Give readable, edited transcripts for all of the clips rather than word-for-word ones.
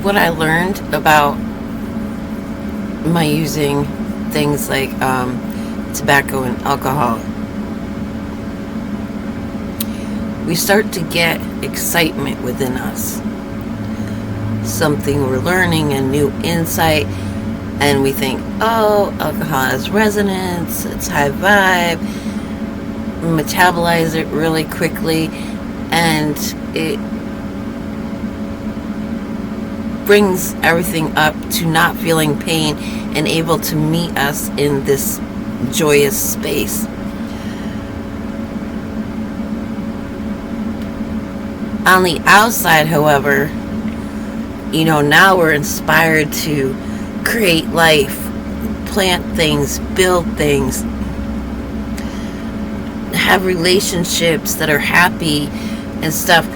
what I learned about my using things like tobacco and alcohol, we start to get excitement within us. Something we're learning, a new insight, and we think, oh, alcohol has resonance, it's high vibe, metabolize it really quickly, and it brings everything up to not feeling pain and able to meet us in this joyous space. On the outside, however, now we're inspired to create life, plant things, build things, have relationships that are happy and stuff,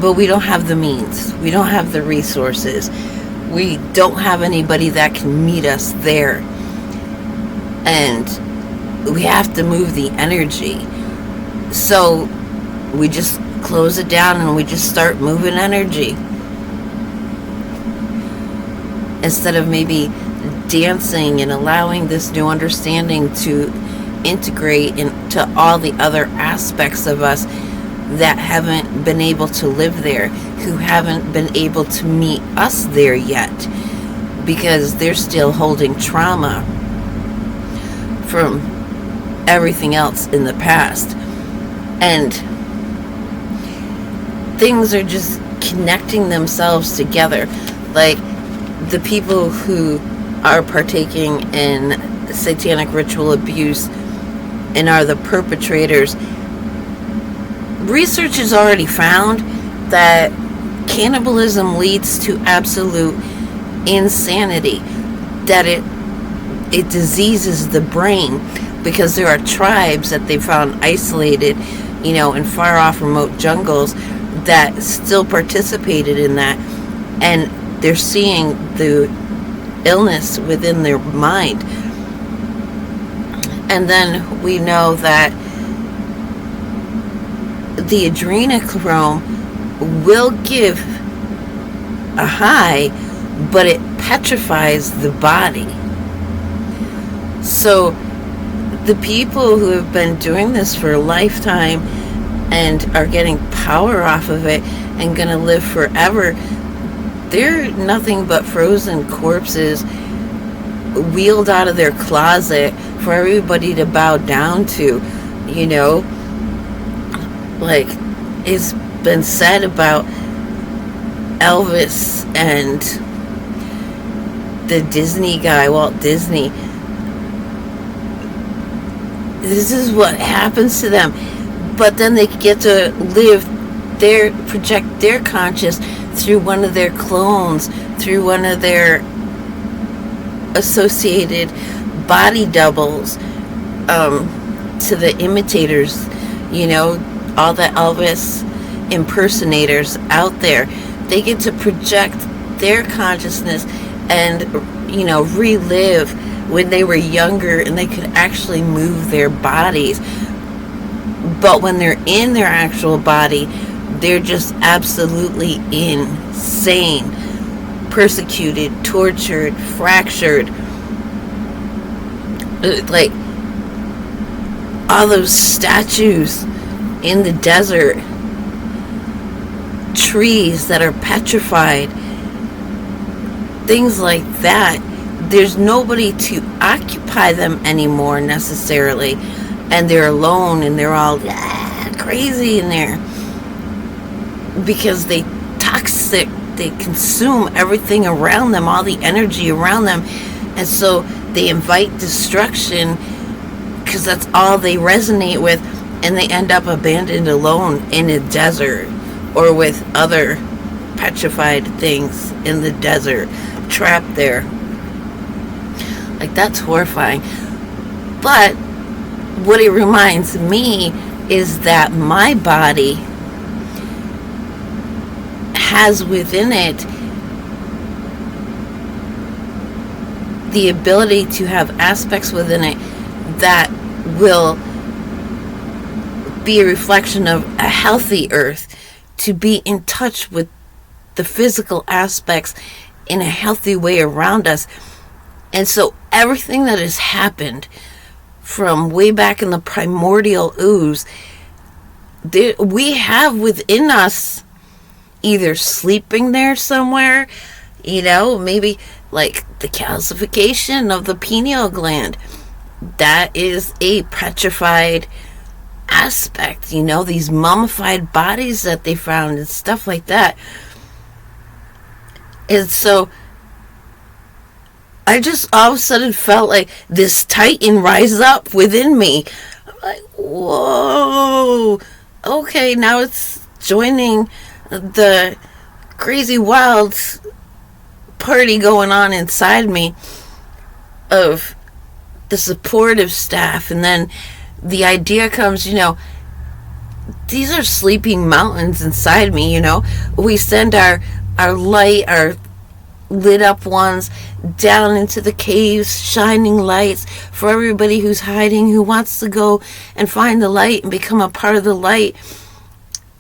but we don't have the means, we don't have the resources, we don't have anybody that can meet us there, and we have to move the energy. So we just close it down and we just start moving energy instead of maybe dancing and allowing this new understanding to integrate into all the other aspects of us that haven't been able to live there, who haven't been able to meet us there yet, because they're still holding trauma from everything else in the past. And things are just connecting themselves together. Like the people who are partaking in satanic ritual abuse and are the perpetrators, research has already found that cannibalism leads to absolute insanity, that it diseases the brain, because there are tribes that they found isolated, in far off remote jungles that still participated in that, and they're seeing the illness within their mind. And then we know that the adrenochrome will give a high, but it petrifies the body. So the people who have been doing this for a lifetime and are getting power off of it and gonna live forever, they're nothing but frozen corpses wheeled out of their closet for everybody to bow down to. Like it's been said about Elvis and the Disney guy, Walt Disney, this is what happens to them. But then they get to project their conscious through one of their clones, through one of their associated body doubles, to the imitators, all the Elvis impersonators out there. They get to project their consciousness and, relive when they were younger and they could actually move their bodies. But when they're in their actual body, they're just absolutely insane, persecuted, tortured, fractured. Like all those statues in the desert, trees that are petrified, things like that. There's nobody to occupy them anymore necessarily, and they're alone and they're all crazy in there because they consume everything around them, all the energy around them, and so they invite destruction because that's all they resonate with, and they end up abandoned alone in a desert or with other petrified things in the desert, trapped there. Like, that's horrifying. But what it reminds me is that my body has within it the ability to have aspects within it that will be a reflection of a healthy earth, to be in touch with the physical aspects in a healthy way around us. And so everything that has happened from way back in the primordial ooze, we have within us, either sleeping there somewhere, maybe like the calcification of the pineal gland. That is a petrified aspect, these mummified bodies that they found and stuff like that. And so I just all of a sudden felt like this titan rise up within me. I'm like, whoa, okay, now it's joining the crazy wild party going on inside me of the supportive staff. And then the idea comes, these are sleeping mountains inside me. We send our light, our lit up ones, down into the caves, shining lights for everybody who's hiding, who wants to go and find the light and become a part of the light.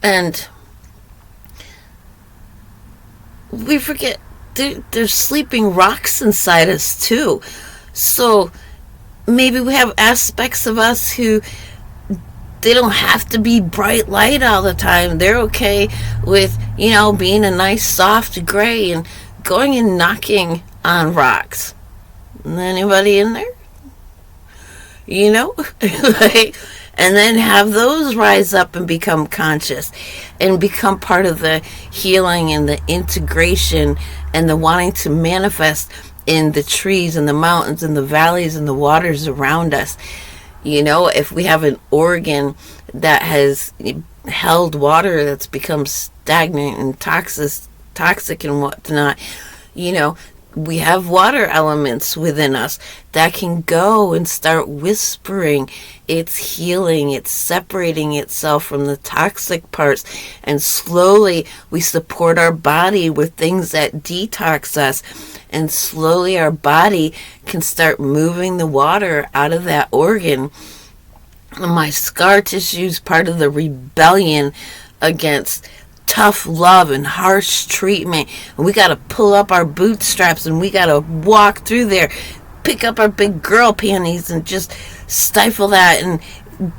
And we forget there's sleeping rocks inside us too. So maybe we have aspects of us who, they don't have to be bright light all the time. They're okay with, being a nice soft gray and going and knocking on rocks. Anybody in there? Like, and then have those rise up and become conscious and become part of the healing and the integration and the wanting to manifest in the trees and the mountains and the valleys and the waters around us. If we have an organ that has held water that's become stagnant and toxic and whatnot, we have water elements within us that can go and start whispering. It's healing. It's separating itself from the toxic parts. And slowly we support our body with things that detox us. And slowly our body can start moving the water out of that organ. And my scar tissue is part of the rebellion against tough love and harsh treatment. And we got to pull up our bootstraps and we got to walk through there, pick up our big girl panties and just stifle that and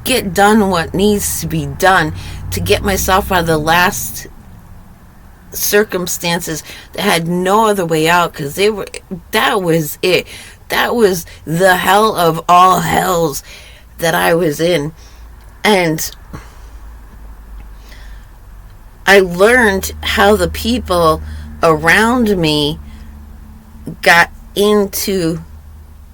get done what needs to be done to get myself out of the last circumstances that had no other way out, because that was it. That was the hell of all hells that I was in. And I learned how the people around me got into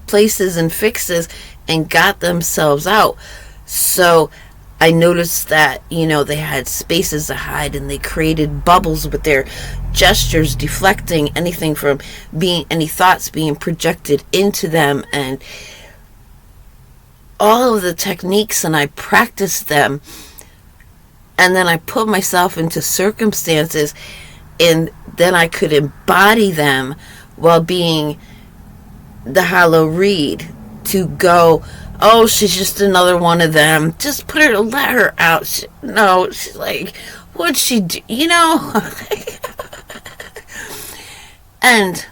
places and fixes and got themselves out. So I noticed that, they had spaces to hide and they created bubbles with their gestures, deflecting anything from any thoughts being projected into them, and all of the techniques, and I practiced them. And then I put myself into circumstances, and then I could embody them while being the hollow reed to go, oh, she's just another one of them. Just let her out. She's like, what'd she do? And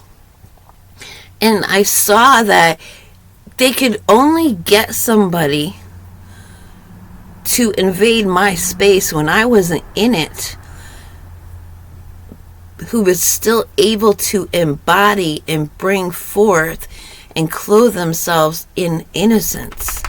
I saw that they could only get somebody to invade my space when I wasn't in it, who was still able to embody and bring forth and clothe themselves in innocence.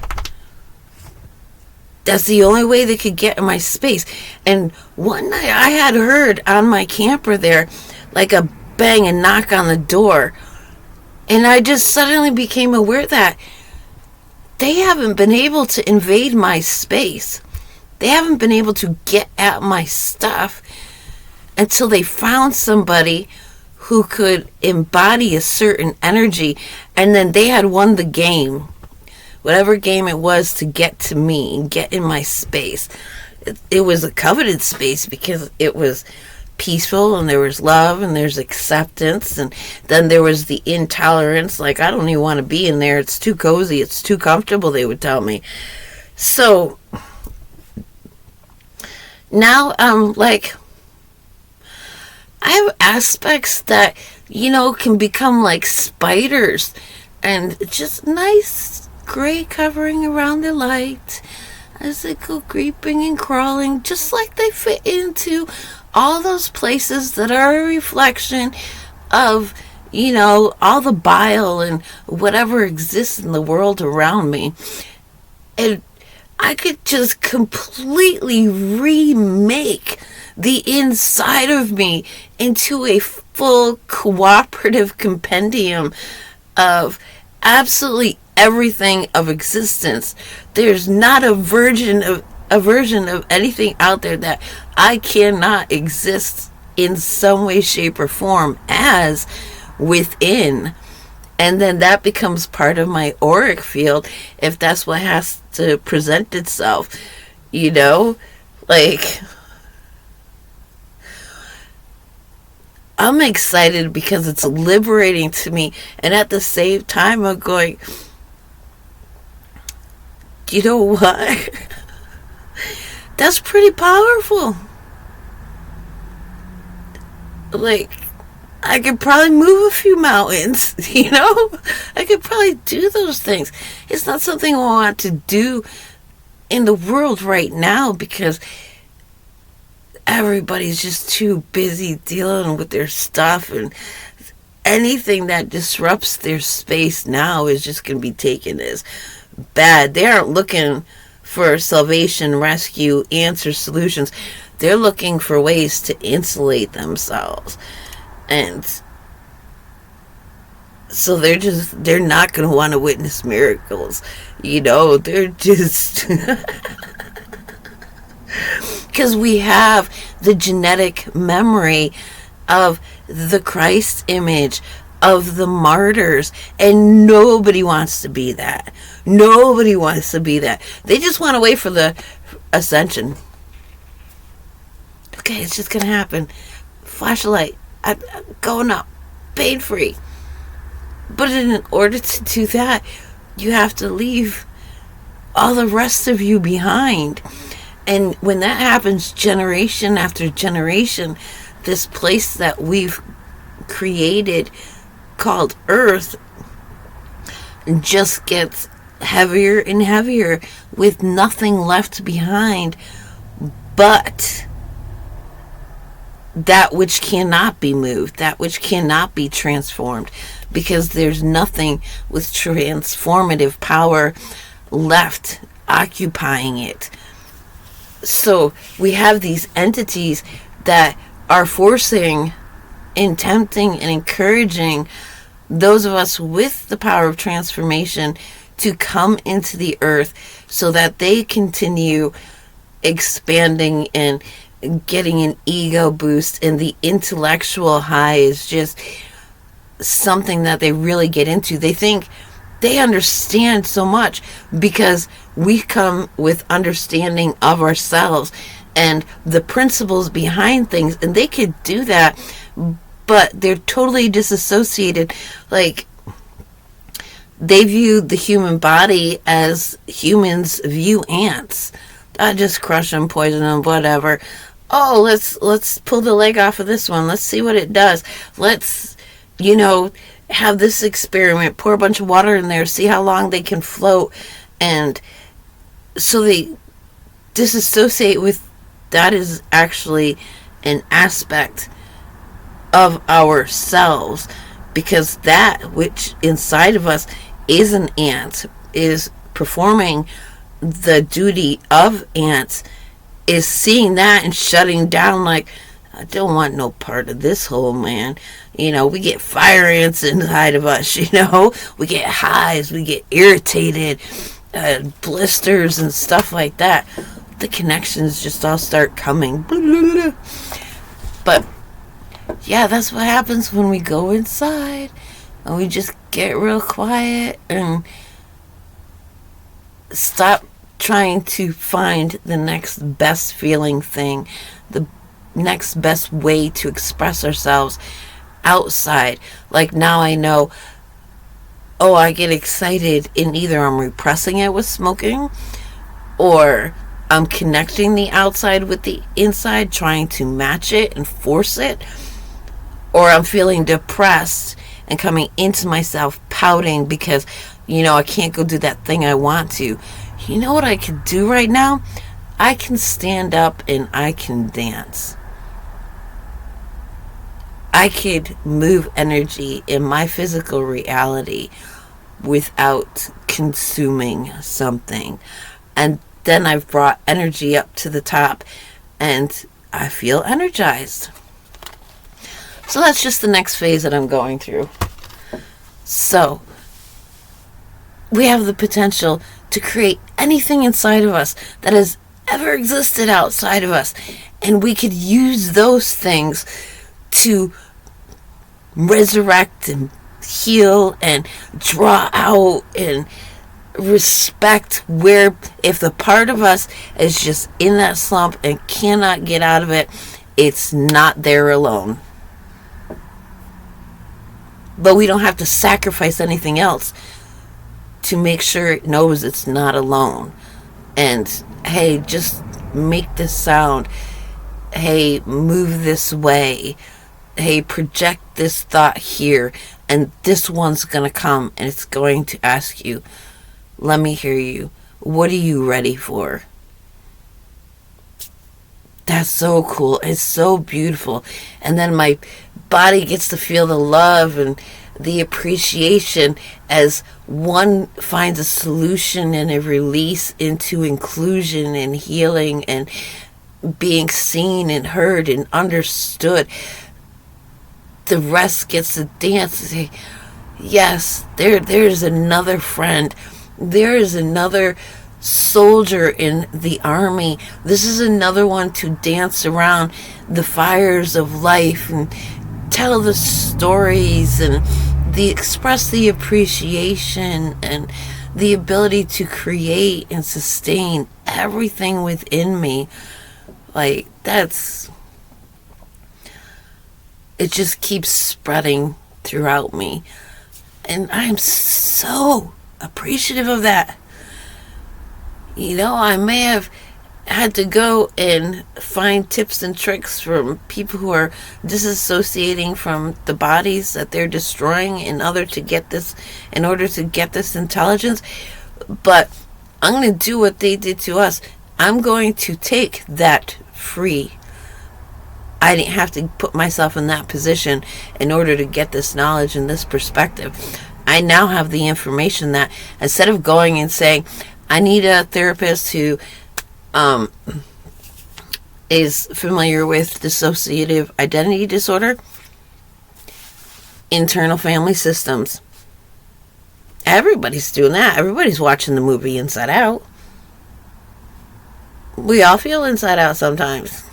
That's the only way they could get in my space. And one night I had heard on my camper there, like a bang and knock on the door. And I just suddenly became aware that they haven't been able to invade my space. They haven't been able to get at my stuff until they found somebody who could embody a certain energy, and then they had won the game. Whatever game it was to get to me and get in my space. It was a coveted space because it was peaceful and there was love and there's acceptance, and then there was the intolerance, like I don't even want to be in there, it's too cozy, it's too comfortable, they would tell me. So now I'm like, I have aspects that, can become like spiders and just nice gray covering around the light as they go creeping and crawling, just like they fit into all those places that are a reflection of, all the bile and whatever exists in the world around me. And I could just completely remake the inside of me into a full cooperative compendium of absolutely everything of existence. There's not a version of anything out there that I cannot exist in some way, shape, or form as within. And then that becomes part of my auric field if that's what has to present itself. Like, I'm excited because it's liberating to me. And at the same time, I'm going, you know what? That's pretty powerful. Like, I could probably move a few mountains, I could probably do those things. It's not something I want to do in the world right now because everybody's just too busy dealing with their stuff, and anything that disrupts their space now is just going to be taken as bad. They aren't looking for salvation, rescue, answer, solutions. They're looking for ways to insulate themselves. And so they're not going to want to witness miracles. They're just... Because we have the genetic memory of the Christ image, of the martyrs, and nobody wants to be that. Nobody wants to be that. They just want to wait for the ascension. Okay, it's just going to happen. Flash a light. I'm going up. Pain free. But in order to do that, you have to leave all the rest of you behind. And when that happens, generation after generation, this place that we've created called Earth just gets heavier and heavier with nothing left behind but that which cannot be moved, that which cannot be transformed, because there's nothing with transformative power left occupying it. So we have these entities that are forcing and tempting and encouraging those of us with the power of transformation to come into the earth so that they continue expanding and getting an ego boost, and the intellectual high is just something that they really get into. They think they understand so much because we come with understanding of ourselves and the principles behind things, and they could do that, but they're totally disassociated. Like, they view the human body as humans view ants. I just crush them, poison them, whatever. Oh, let's pull the leg off of this one. Let's see what it does. Let's, have this experiment. Pour a bunch of water in there. See how long they can float. And so they disassociate with that is actually an aspect of ourselves, because that which inside of us is an ant, is performing the duty of ants, is seeing that and shutting down like, I don't want no part of this whole man. We get fire ants inside of us, we get hives, we get irritated, blisters and stuff like that. The connections just all start coming. But yeah, that's what happens when we go inside and we just get real quiet and stop trying to find the next best feeling thing, the next best way to express ourselves outside. Like, now I know, I get excited, and either I'm repressing it with smoking, or I'm connecting the outside with the inside, trying to match it and force it. or I'm feeling depressed and coming into myself pouting because, I can't go do that thing I want to. You know what I can do right now? I can stand up and I can dance. I could move energy in my physical reality without consuming something. And then I've brought energy up to the top and I feel energized. So that's just the next phase that I'm going through. So we have the potential to create anything inside of us that has ever existed outside of us. And we could use those things to resurrect and heal and draw out and respect, where if the part of us is just in that slump and cannot get out of it, it's not there alone. But we don't have to sacrifice anything else to make sure it knows it's not alone. And hey, just make this sound. Hey, move this way. Hey, project this thought here. And this one's going to come and it's going to ask you, let me hear you. What are you ready for? That's so cool. It's so beautiful. And then my body gets to feel the love and the appreciation as one finds a solution and a release into inclusion and healing and being seen and heard and understood. The rest gets to dance and say, yes, there's another friend. There is another soldier in the army. This is another one to dance around the fires of life and tell the stories and express the appreciation and the ability to create and sustain everything within me. Like, it just keeps spreading throughout me. And I'm so appreciative of that. I may have had to go and find tips and tricks from people who are disassociating from the bodies that they're destroying in order to get this intelligence. But I'm going to do what they did to us. I'm going to take that free. I didn't have to put myself in that position in order to get this knowledge and this perspective. I now have the information that instead of going and saying, I need a therapist who is familiar with dissociative identity disorder, internal family systems. Everybody's doing that. Everybody's watching the movie Inside Out. We all feel inside out sometimes.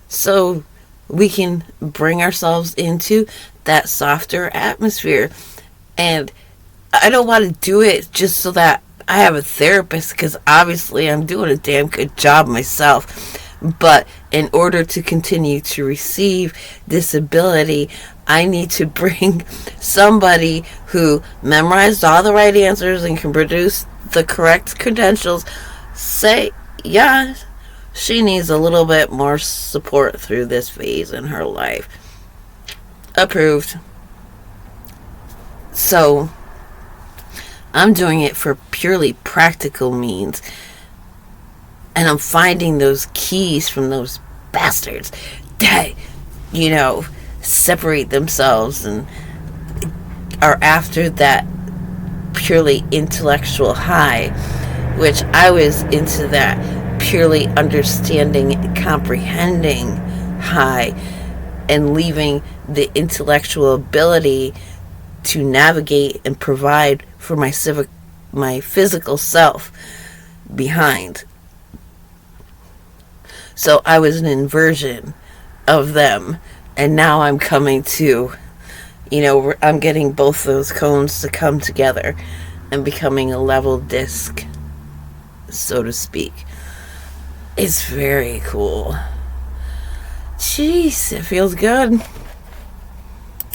So we can bring ourselves into that softer atmosphere. And I don't want to do it just so that I have a therapist, because obviously I'm doing a damn good job myself. But in order to continue to receive this ability, I need to bring somebody who memorized all the right answers and can produce the correct credentials. Say, yeah, she needs a little bit more support through this phase in her life. Approved. So I'm doing it for purely practical means. And I'm finding those keys from those bastards that, separate themselves and are after that purely intellectual high, which I was into that purely understanding, comprehending high, and leaving the intellectual ability to navigate and provide for my physical self behind. So I was an inversion of them, and now I'm coming to, I'm getting both those cones to come together and becoming a level disc, so to speak. It's very cool. Jeez, it feels good.